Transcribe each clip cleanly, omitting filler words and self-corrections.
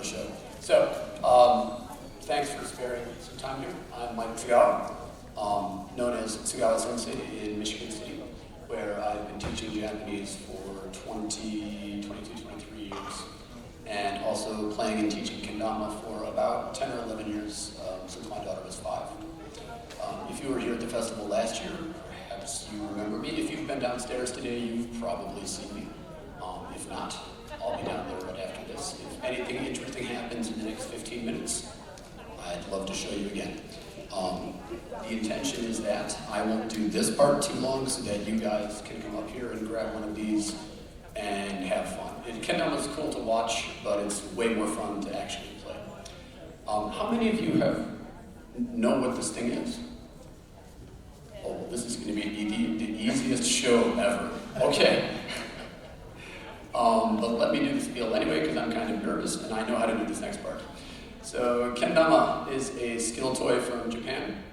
the show. So, thanks for sparing some time here. I'm Mike Tsugawa, known as Tsugawa Sensei in Michigan City, where I've been teaching Japanese for 23 years, and also playing and teaching Kendama for about 10 or 11 years since my daughter was 5. If you were here at the festival last year, perhaps you remember me. If you've been downstairs today, you've probably seen me. If not, I'll be down there right after this. If anything interesting happens in the next 15 minutes, I'd love to show you again. The intention is that I won't do this part too long so that you guys can come up here and grab one of these and have fun. Kendama is cool to watch, but it's way more fun to actually play. How many of you know what this thing is? Oh, well, this is going to be the easiest show ever. Okay. But let me do the spiel anyway, because I'm kind of nervous and I know how to do this next part. So, Kendama is a skill toy from Japan.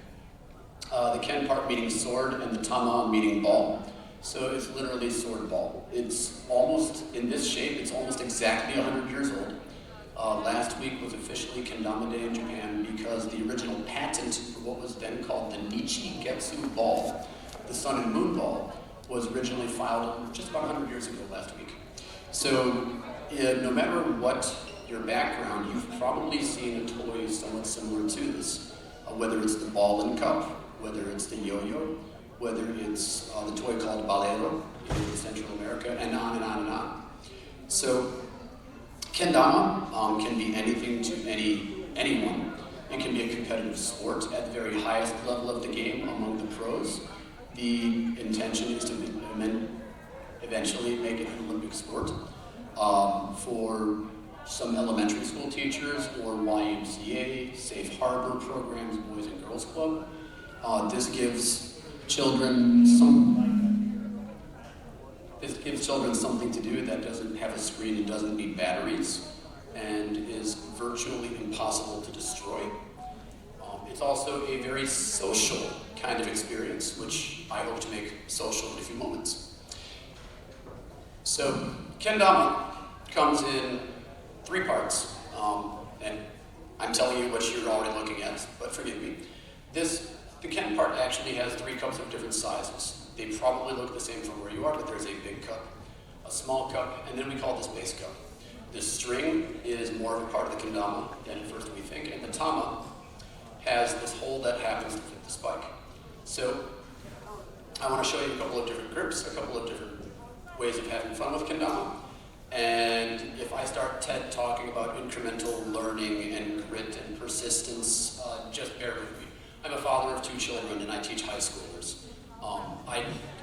The Ken part meaning sword and the Tama meaning ball. So it's literally sword ball. It's almost, in this shape, it's almost exactly 100 years old. Last week was officially Kendama Day in Japan because the original patent for what was then called the Nichi Getsu ball, the sun and moon ball, was originally filed just about 100 years ago last week. So no matter what your background, you've probably seen a toy somewhat similar to this. Whether it's the ball and cup, whether it's the yo-yo, whether it's the toy called balero in Central America, and on and on and on. So Kendama can be anything to anyone. It can be a competitive sport at the very highest level of the game among the pros. The intention is to eventually make it an Olympic sport. For some elementary school teachers or YMCA, Safe Harbor programs, Boys and Girls Club, this gives children something to do that doesn't have a screen and doesn't need batteries and is virtually impossible to destroy. It's also a very social kind of experience, which I hope to make social in a few moments. So, Kendama comes in 3 parts, and I'm telling you what you're already looking at, but forgive me. The Ken part actually has 3 cups of different sizes. They probably look the same from where you are, but there's a big cup, a small cup, and then we call this base cup. The string is more of a part of the Kendama than at first we think, and the Tama has this hole that happens to fit the spike. So, I want to show you a couple of different grips, a couple of different ways of having fun with Kendama. And if I start talking about incremental learning and grit and persistence, just bear with me. I'm a father of 2 children and I teach high schoolers.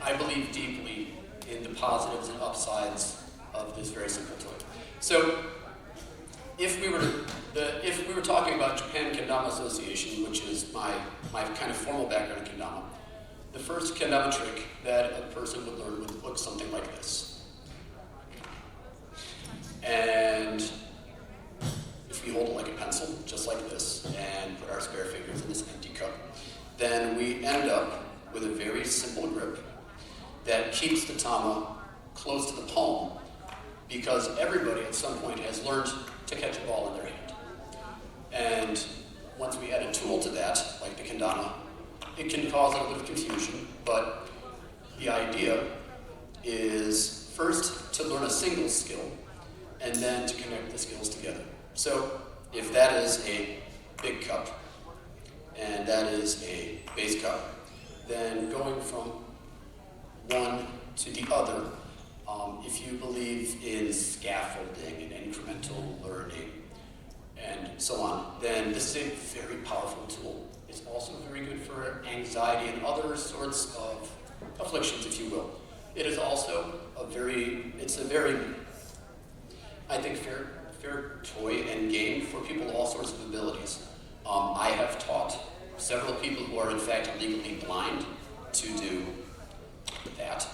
I believe deeply in the positives and upsides of this very simple toy. So, if we were talking about Japan Kendama Association, which is my kind of formal background in Kendama, the first Kendama trick that a person would learn would look something like this. And if we hold it like a pencil, just like this, and put our spare fingers in this empty cup, then we end up with a very simple grip that keeps the Tama close to the palm, because everybody at some point has learned to catch a ball in their hand. And once we add a tool to that, like the Kendama, it can cause a little bit of confusion, but the idea is first to learn a single skill, and then to connect the skills together. So, if that is a big cup, and that is a base cup, then going from one to the other, if you believe in scaffolding and incremental learning, and so on, then this is a very powerful tool. It's also very good for anxiety and other sorts of afflictions, if you will. It is also a very, I think, fair toy and game for people with all sorts of abilities. I have taught several people who are in fact legally blind to do that.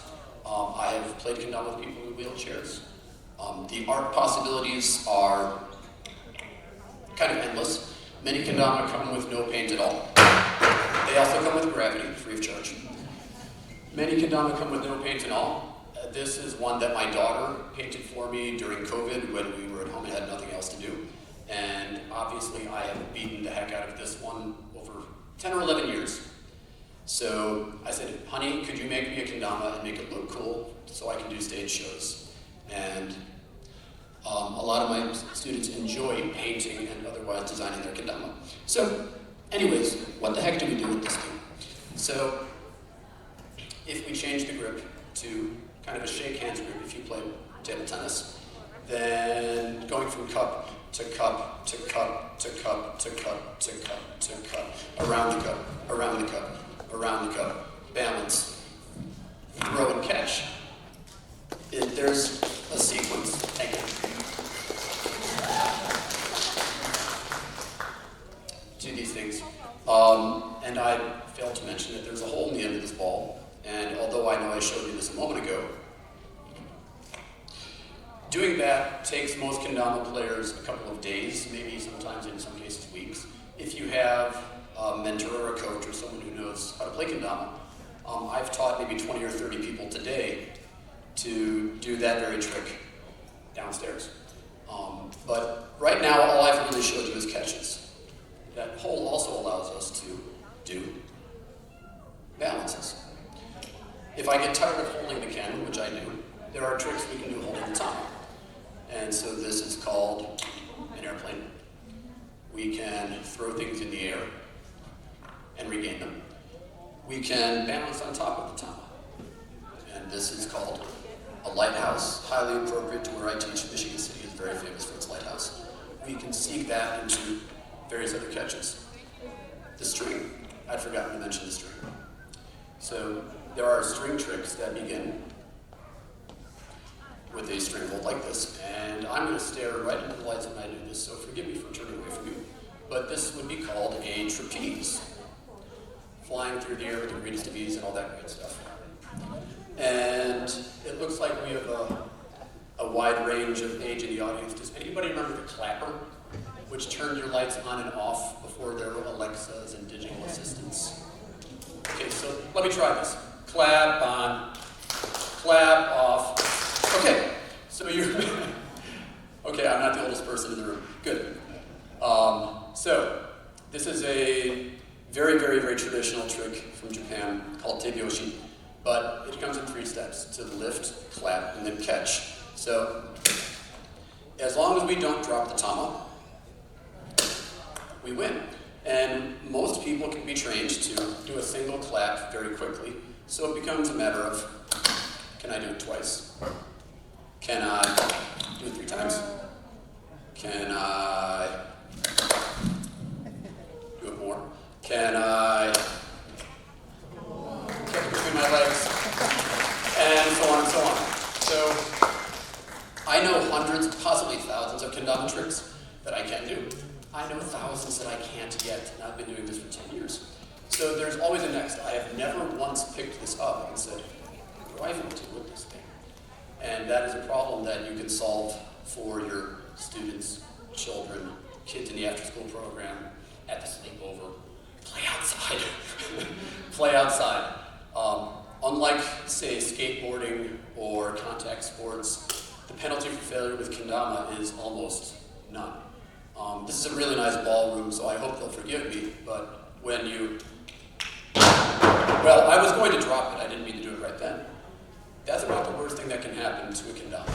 I have played Kendama with people in wheelchairs. The art possibilities are kind of endless. Many Kendama come with no paint at all. They also come with gravity, free of charge. Many Kendama come with no paint at all. This is one that my daughter painted for me during COVID when we were at home and had nothing else to do. And obviously I have beaten the heck out of this one over 10 or 11 years. So I said, honey, could you make me a kendama and make it look cool so I can do stage shows? And a lot of my students enjoy painting and otherwise designing their kendama. So anyways, what the heck do we do with this thing? So if we change the grip to kind of a shake hands grip if you play table tennis, then going from cup to cup to cup to cup to cup to cup to cup, around the cup, around the cup, around the cup, balance, throw and catch. There's a sequence. To these things. And I failed to mention that there's a hole in the end of this ball, and although I know I showed you this a moment ago, doing that takes most kendama players a couple of days, maybe sometimes in some cases weeks. If you have a mentor or a coach or someone who knows how to play kendama, I've taught maybe 20 or 30 people today to do that very trick downstairs. But right now, all I've really showed you is catches. That hole also allows us to do balances. If I get tired of holding the ken, which I do, there are tricks we can do holding the tama. And so this is called an airplane. We can throw things in the air and regain them. We can balance on top of the tama. And this is called a lighthouse, highly appropriate to where I teach. Michigan City is very famous for its lighthouse. We can seek that into various other catches. The string, I'd forgotten to mention the string. So there are string tricks that begin with a string hold like this, and I'm going to stare right into the lights when I do this, so forgive me for turning away from you. But this would be called a trapeze, flying through the air with the greatest of ease and all that great stuff. And it looks like we have a wide range of age in the audience. Does anybody remember the clapper, which turned your lights on and off before there were Alexas and digital assistants? Okay, so let me try this. Clap on, clap off. Okay, so you're, okay, I'm not the oldest person in the room. Good. So this is a very, very, very traditional trick from Japan called teibyoshi, but it comes in 3 steps: to lift, clap, and then catch. So as long as we don't drop the tama, we win. And most people can be trained to do a single clap very quickly, so it becomes a matter of, can I do it twice? Can I do it 3 times? Can I do it more? Can I kick it between my legs? And so on and so on. So I know hundreds, possibly thousands of kendama tricks that I can do. I know thousands that I can't yet, and I've been doing this for 10 years. So there's always a next. I have never once picked this up and said, what do I even do with this thing? And that is a problem that you can solve for your students, children, kids in the after-school program, at the sleepover. Play outside. Play outside. Unlike, say, skateboarding or contact sports, the penalty for failure with kendama is almost none. This is a really nice ballroom, so I hope they'll forgive me, but when you... Well, I was going to drop it. I didn't mean to do it right then. That's about the worst thing that can happen to a kendama.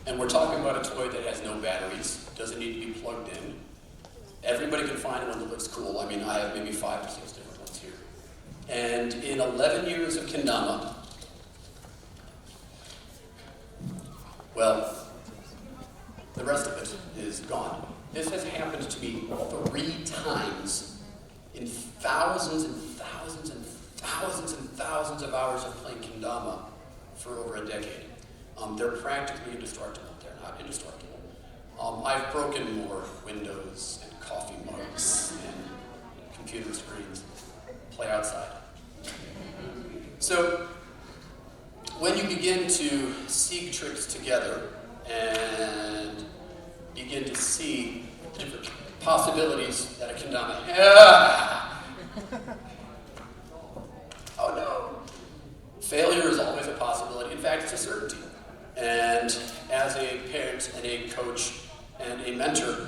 And we're talking about a toy that has no batteries, doesn't need to be plugged in. Everybody can find one that looks cool. I mean, I have maybe 5 or 6 different ones here. And in 11 years of kendama, well, the rest of it is gone. This has happened to me 3 times in thousands and thousands and thousands and thousands of hours of playing kendama for over a decade. They're practically indestructible. They're not indestructible. I've broken more windows and coffee mugs and computer screens. Play outside. So when you begin to seek tricks together and begin to see the different possibilities that a kendama has. Oh no. Failure is always a possibility. In fact, it's a certainty. And as a parent and a coach and a mentor,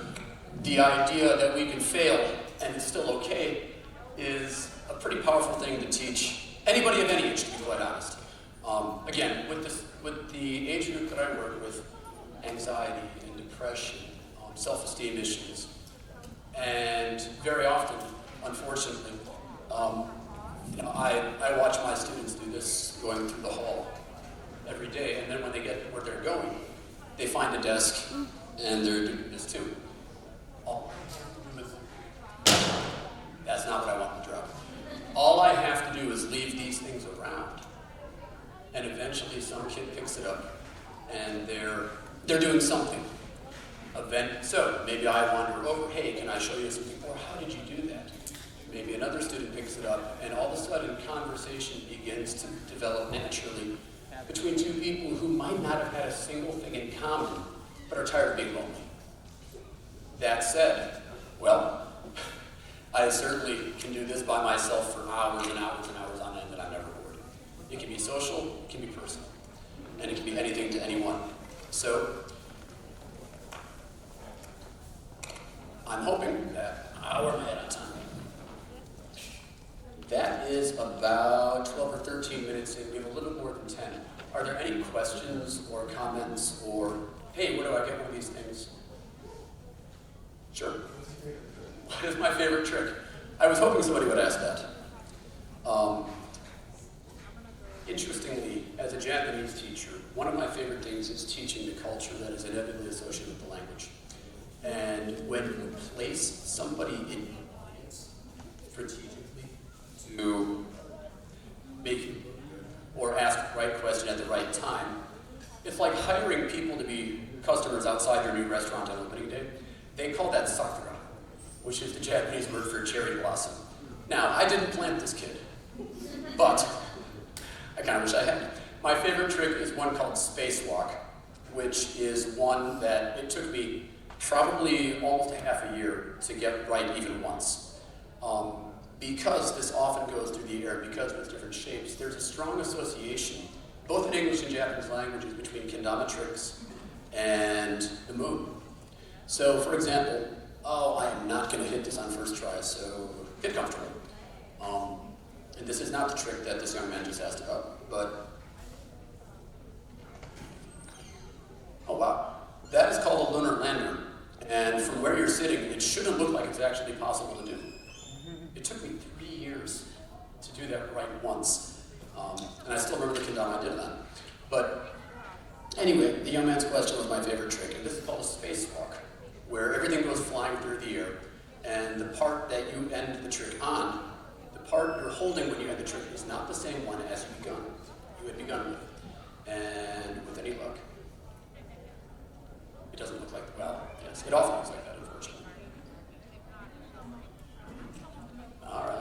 the idea that we can fail and it's still okay is a pretty powerful thing to teach anybody of any age, to be quite honest. Again, with the age group that I work with, anxiety and depression, self-esteem issues, and very often, unfortunately, I watch my students do this going through the hall every day, and then when they get where they're going, they find a desk and they're doing this too. That's not what I want to drop. All I have to do is leave these things around, and eventually some kid picks it up, and they're doing something. So maybe I wander over, hey, can I show you something? Or how did you do that? Maybe another student picks it up, and all of a sudden conversation begins to develop naturally between two people who might not have had a single thing in common, but are tired of being lonely. That said, well, I certainly can do this by myself for hours and hours and hours on end, and I'm never bored. It can be social, it can be personal, and it can be anything to anyone. So, I'm hoping that, where am I at on time? That is about 12 or 13 minutes in. We have a little more than 10. Are there any questions or comments or, hey, where do I get one of these things? Sure. What is my favorite trick? I was hoping somebody would ask that. Interestingly, as a Japanese teacher, one of my favorite things is teaching the culture that is inevitably associated with the language. And when you place somebody in your audience strategically to make or ask the right question at the right time, it's like hiring people to be customers outside your new restaurant on opening day. They call that sakura, which is the Japanese word for cherry blossom. Now, I didn't plant this kid, but I kind of wish I had. My favorite trick is one called spacewalk, which is one that it took me probably almost half a year to get right even once. Because this often goes through the air, because with different shapes, there's a strong association, both in English and Japanese languages, between kendama tricks and the moon. So, for example, I am not going to hit this on first try, so get comfortable. And this is not the trick that this young man just asked about, but... Oh, wow. That is called a lunar lander. And from where you're sitting, it shouldn't look like it's actually possible to do. It took me 3 years to do that right once. And I still remember the kendama I did on. But anyway, the young man's question was my favorite trick, and this is called a spacewalk, where everything goes flying through the air, and the part that you end the trick on, the part you're holding when you end the trick is not the same one as you had begun with. And with any luck, it doesn't look like, well, yes, it often looks like that, unfortunately. All right.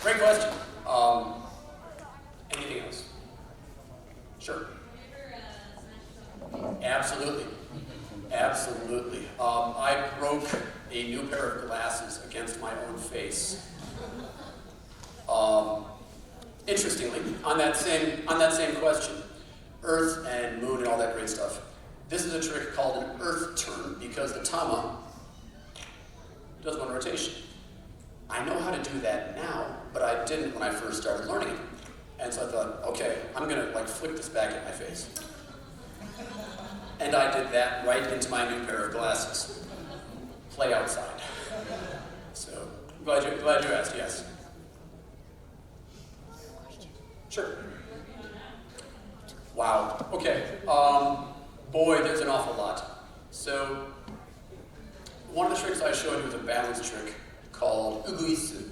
Great question. Anything else? Sure. Absolutely. Absolutely. I broke a new pair of glasses against my own face. Interestingly, on that same question, Earth and Moon and all that great stuff, this is a trick called an Earth turn because the tama does one rotation. I know how to do that now, but I didn't when I first started learning it. And so I thought, okay, I'm gonna flick this back at my face. And I did that right into my new pair of glasses. Play outside. So, glad you asked, yes. Sure. Wow, okay. Boy, there's an awful lot. So, one of the tricks I showed you was a balance trick called uguisu,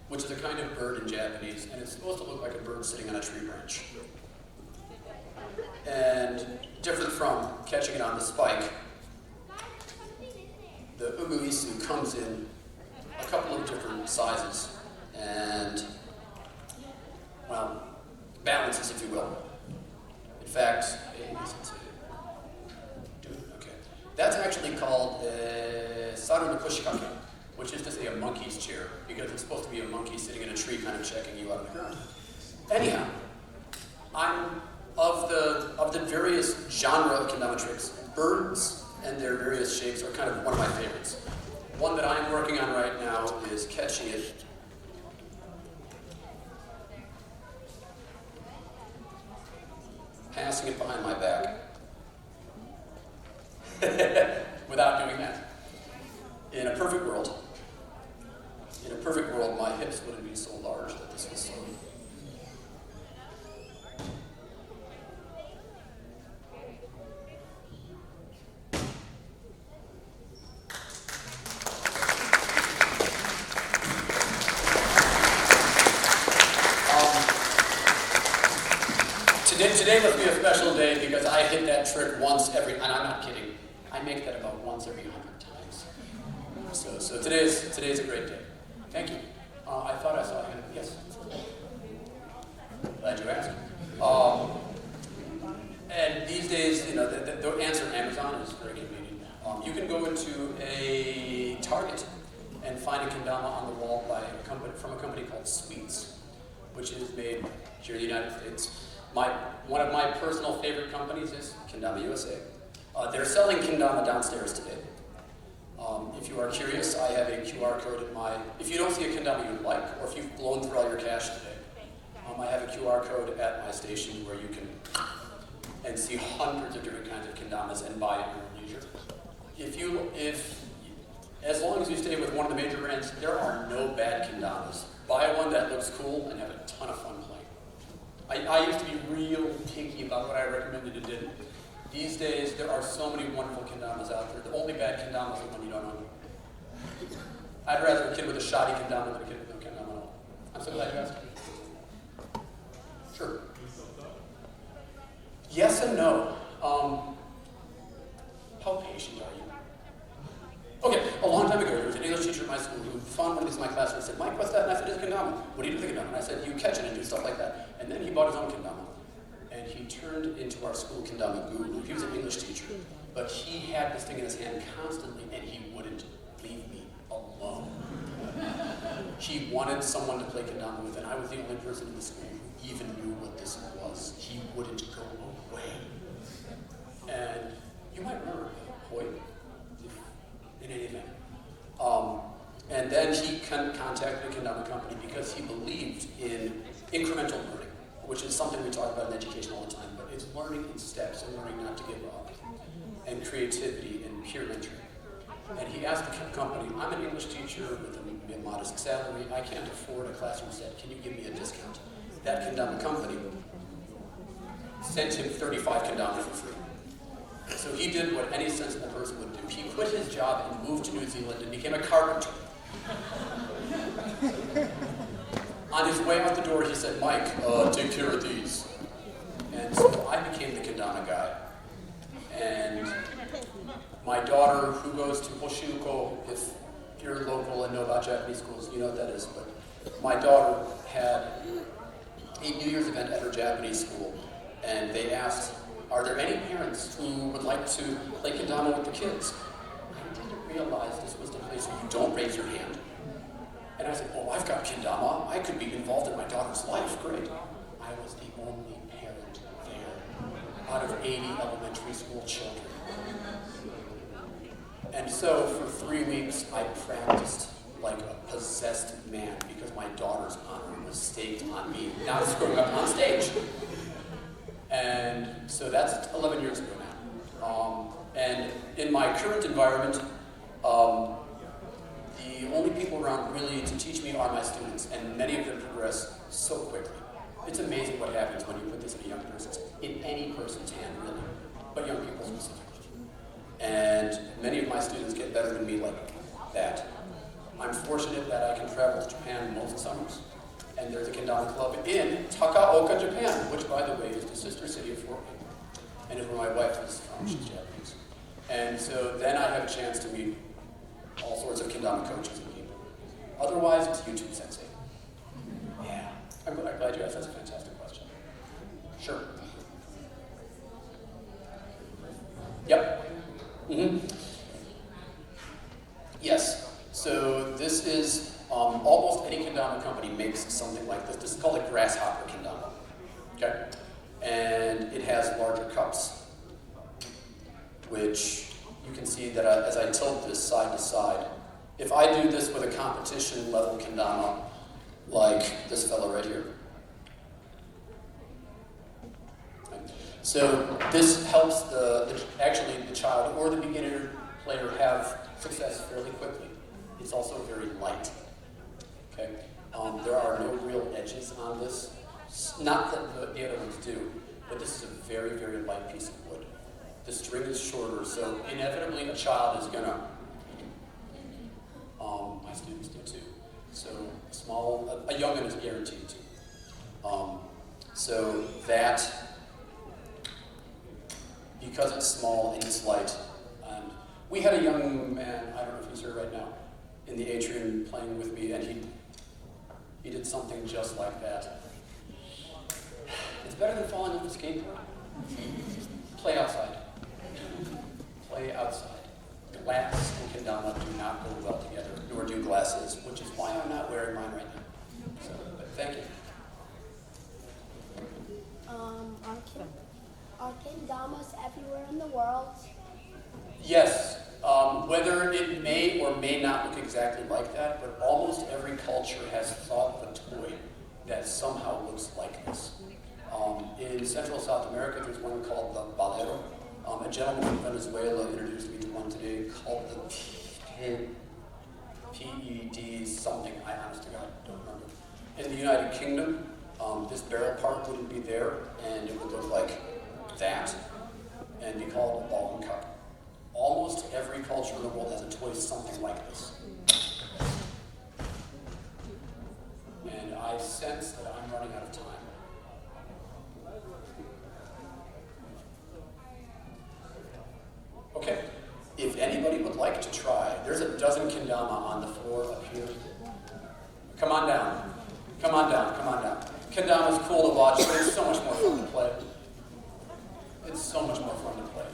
which is a kind of bird in Japanese, and it's supposed to look like a bird sitting on a tree branch. And different from catching it on the spike, the uguisu comes in a couple of different sizes and, well, balances, if you will. In fact, okay. That's actually called saru no koshikake, which is to say a monkey's chair, because it's supposed to be a monkey sitting in a tree kind of checking you out on the ground. Anyhow, I'm of the various genre of kendama tricks, birds and their various shapes are kind of one of my favorites. One that I'm working on right now is catching it passing it behind my back without doing that. In a perfect world, my hips wouldn't be so large that this was so. Today must be a special day because I hit that trick once every, and I'm not kidding, I make that about once every 100 times. So today's a great day. Thank you. I thought I saw a hand. Yes. Glad you asked. And these days, you know, the answer Amazon is very convenient. You can go into a Target and find a kendama on the wall from a company called Sweets, which is made here in the United States. One of my personal favorite companies is Kendama USA. They're selling kendama downstairs today. If you are curious, I have a QR code at if you don't see a kendama you like, or if you've blown through all your cash today, I have a QR code at my station where you can and see hundreds of different kinds of kendamas and buy at your leisure. As long as you stay with one of the major brands, there are no bad kendamas. Buy one that looks cool and have a ton of fun playing. I used to be real picky about what I recommended and didn't. These days, there are so many wonderful kendamas out there. The only bad kendama is the one you don't own. I'd rather a kid with a shoddy kendama than a kid with no kendama at all. I'm so glad you asked. Sure. Yes and no. How patient are you? Okay, a long time ago, there was an English teacher at my school who found one of these in my class and said, "Mike, what's that?" And I said, "It's a kendama." "What do you do with a kendama?" And I said, "You catch it and do stuff like that." And then he bought his own kendama. And he turned into our school kendama guru. He was an English teacher, but he had this thing in his hand constantly, and he wouldn't leave me alone. He wanted someone to play kendama with, and I was the only person in the school who even knew what this was. He wouldn't go away. And you might remember Hoyt, in any event. And then he contacted a kendama company because he believed in incremental learning, which is something we talk about in education all the time, but it's learning in steps and learning not to give up, and creativity and peer mentoring. And he asked the company, "I'm an English teacher with a modest salary, I can't afford a classroom set, can you give me a discount?" That kendama company sent him 35 kendama for free. So he did what any sensible person would do. He quit his job and moved to New Zealand and became a carpenter. On his way out the door, he said, "Mike, take care of these." And so I became the kendama guy. And my daughter, who goes to Hoshiuko, if you're local and know about Japanese schools, you know what that is, but my daughter had a New Year's event at her Japanese school, and they asked, "Are there any parents who would like to play kendama with the kids?" I didn't realize this was the place where you don't raise your hand. And I said, "Oh, I've got kendama. I could be involved in my daughter's life. Great." I was the only parent there out of 80 elementary school children. And so for 3 weeks, I practiced like a possessed man because my daughter's honor was staked on me not screwing up on stage. And so that's 11 years ago now. And in my current environment, the only people around really to teach me are my students, and many of them progress so quickly. It's amazing what happens when you put this in a young person's, in any person's hand, really, but young people specifically. And many of my students get better than me like that. I'm fortunate that I can travel to Japan most summers, and there's a kendama club in Takaoka, Japan, which, by the way, is the sister city of Fort Wayne, and is where my wife is from. She's Japanese. And so then I have a chance to meet all sorts of kendama coaches and people. Otherwise, it's YouTube sensei. Yeah. I'm glad you asked. That's a fantastic question. Sure. Yep. Mm-hmm. Yes. So Almost any kendama company makes something like this. This is called a grasshopper kendama. Okay? And it has larger cups, which you can see that as I tilt this side to side, if I do this with a competition level kendama, like this fellow right here. So this helps actually the child or the beginner player have success fairly quickly. It's also very light. Okay, there are no real edges on this. Not that the other ones do, but this is a very, very light piece of wood. The string is shorter, so inevitably a child is gonna. My students do too. So a young'un is guaranteed to. So that, because it's small and it's light, and we had a young man, I don't know if he's here right now, in the atrium playing with me, and he did something just like that. It's better than falling off a skateboard. Play outside. Play outside. Glass and kendama do not go well together, nor do glasses, which is why I'm not wearing mine right now. So, but thank you. Are kendamas everywhere in the world? Yes. Whether it may or may not look exactly like that, but almost every culture has thought of a toy that somehow looks like this. In Central South America, there's one called the Balero. A gentleman from Venezuela introduced me to one today called the PED something. I honestly don't remember. In the United Kingdom, this barrel part wouldn't be there, and it would look like that, and be called a ball and cup. Almost every culture in the world has a toy something like this. And I sense that I'm running out of time. Okay, if anybody would like to try, there's a dozen kendama on the floor up here. Come on down. Come on down, come on down. Kendama is cool to watch, but it's so much more fun to play. It's so much more fun to play.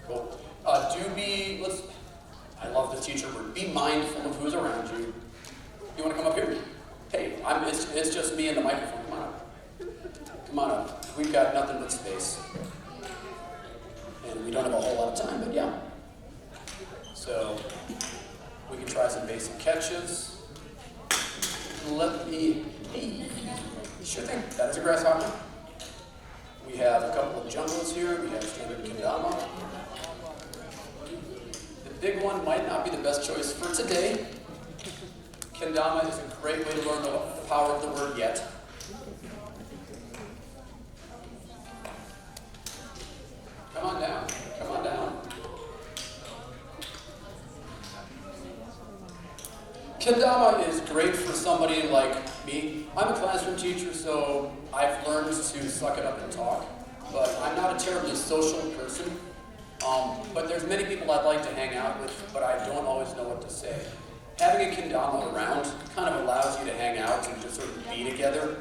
Cool. I love the teacher word. Be mindful of who's around you. You want to come up here? Hey, it's just me and the microphone. Come on up. Come on up. We've got nothing but space. And we don't have a whole lot of time, but yeah. So, we can try some basic catches. Sure thing. That is a grasshopper. We have a couple of jumbos here. We have standard kendama. The big one might not be the best choice for today. Kendama is a great way to learn the power of the word yet. Come on down. Come on down. Kendama is great for somebody like me. I'm a classroom teacher, so I've learned to suck it up and talk, but I'm not a terribly social person. But there's many people I'd like to hang out with, but I don't always know what to say. Having a kendama around kind of allows you to hang out and just sort of be together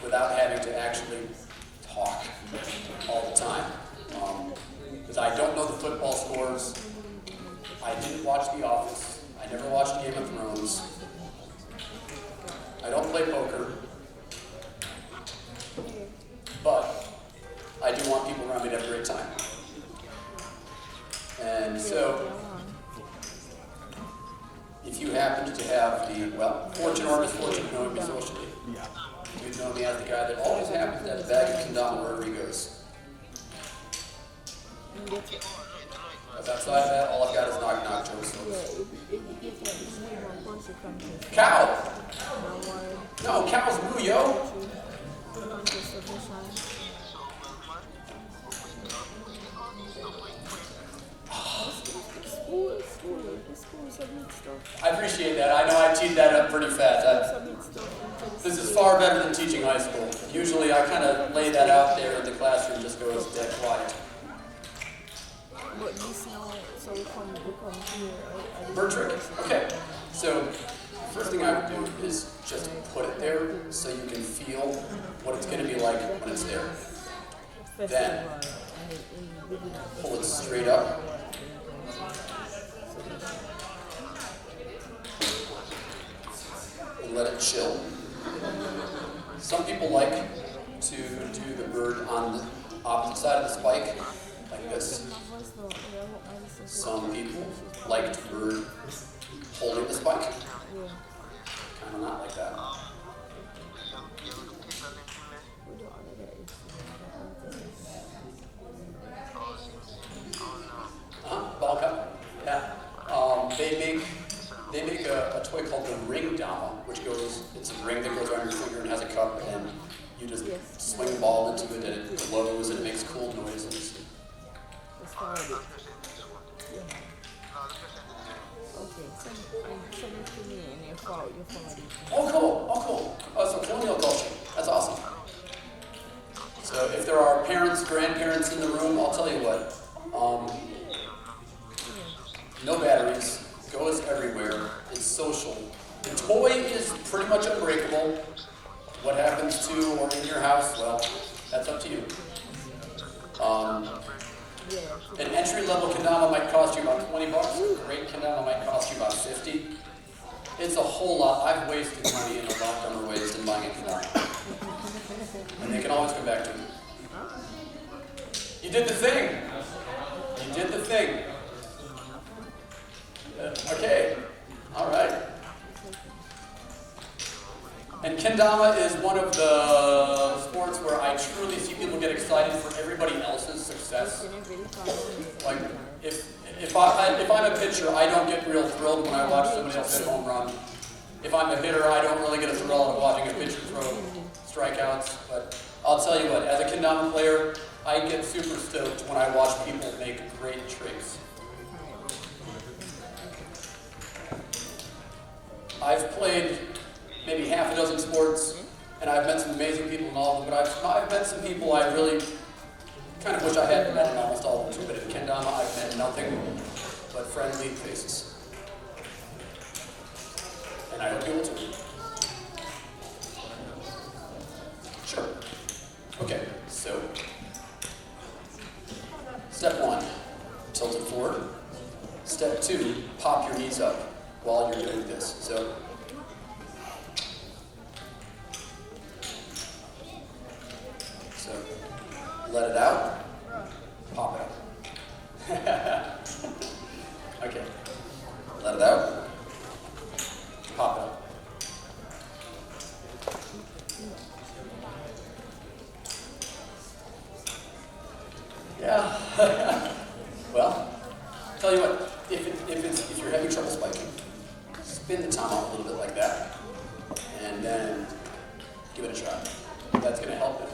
without having to actually talk all the time. Because I don't know the football scores. I didn't watch The Office. I never watched Game of Thrones. I don't play poker. But I do want people around me to have a great time. And so, if you happen to have the, fortune or misfortune of knowing me socially, you'd know me as the guy that always happens to have a bag of kendama wherever he goes. Because outside of that, all I've got is knock-knock jokes. Cow! No, cows moo, yo! I appreciate that. I know I teed that up pretty fast. This is far better than teaching high school. Usually I kind of lay that out there and the classroom just goes dead quiet. Bird trick. Okay. So, first thing I would do is just put it there so you can feel what it's going to be like when it's there. Then, pull it straight up. chill. Some people like to do the bird on the opposite side of the spike, like this. Some people like to bird holding the spike. Kind of not like that. Ball cup. Yeah. They make a toy called the ring dama, which it's a ring that goes around your finger and has a cup, and you just swing the ball into it, and it glows and it makes cool noises. Oh, cool. So colonial culture. That's awesome. So if there are parents, grandparents in the room, I'll tell you what. No batteries, goes everywhere, it's social. The toy is pretty much unbreakable. What happens to or in your house, well, that's up to you. An entry-level kendama might cost you about $20. A great kendama might cost you about $50. It's a whole lot. I've wasted money in a lot dumber ways than buying a kendama. And they can always come back to me. You did the thing. You did the thing. Okay, all right. And kendama is one of the sports where I truly see people get excited for everybody else's success. Like, if I'm a pitcher, I don't get real thrilled when I watch somebody else hit a home run. If I'm a hitter, I don't really get a thrill out of watching a pitcher throw strikeouts. But I'll tell you what, as a kendama player, I get super stoked when I watch people make great tricks. I've played maybe half a dozen sports, and I've met some amazing people in all of them, but I've met some people I really kind of wish I hadn't met in almost all of them too, but in kendama I've met nothing but friendly faces. And I hope you will too. Sure. Okay, so step 1, tilt it forward. Step 2, pop your knees up while you're doing this. So let it out, pop it up. Okay, let it out, pop it up. Yeah. Well, tell you what, if you're having trouble spiking, spin the tom out a little bit like that, and then give it a try. That's going to help it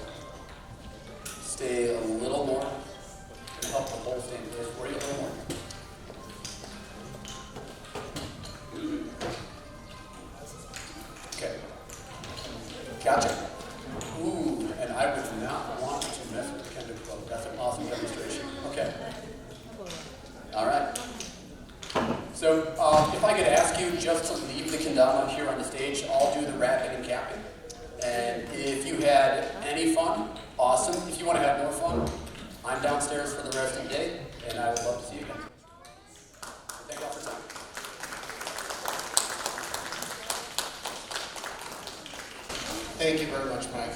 stay a little more, going to help the whole thing go for you a little more. Okay. Gotcha. Ooh, and I would not want to mess with the Kendo Club. That's an awesome demonstration. Okay. All right. So if I could ask you just to leave the kendama here on the stage, I'll do the wrapping and capping. And if you had any fun, awesome. If you want to have more fun, I'm downstairs for the rest of the day, and I would love to see you again. Thank you all for your time. Thank you very much, Mike.